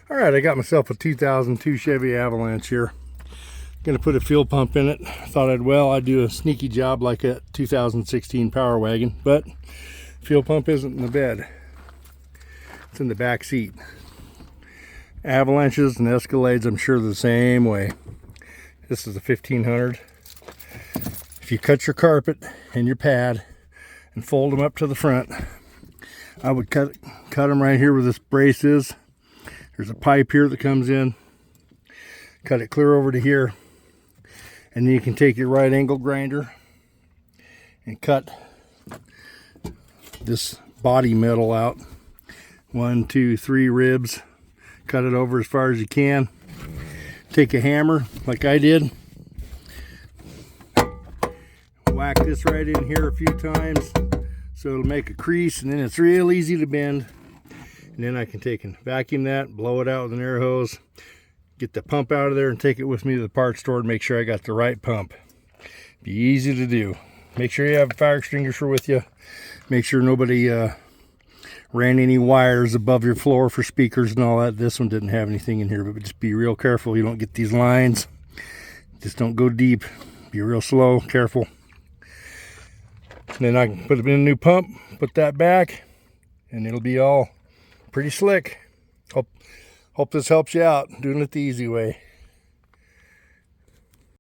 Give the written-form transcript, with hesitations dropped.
All right, I got myself a 2002 Chevy Avalanche here. Gonna put a fuel pump in it. Thought I'd do a sneaky job like a 2016 Power Wagon, but fuel pump isn't in the bed. It's in the back seat. Avalanches and Escalades, I'm sure the same way. This is a 1500. If you cut your carpet and your pad and fold them up to the front, I would cut them right here where this brace is. There's a pipe here that comes in. Cut it clear over to here. And then you can take your right angle grinder and cut this body metal out. 1, 2, 3 ribs. Cut it over as far as you can. Take a hammer like I did. Whack this right in here a few times so it'll make a crease, and then it's real easy to bend. And then I can take and vacuum that, blow it out with an air hose, get the pump out of there and take it with me to the parts store and make sure I got the right pump. Be easy to do. Make sure you have a fire extinguisher with you. Make sure nobody ran any wires above your floor for speakers and all that. This one didn't have anything in here, but just be real careful you don't get these lines. Just don't go deep. Be real slow, careful. And then I can put in a new pump, put that back, and it'll be all pretty slick. Hope this helps you out, doing it the easy way.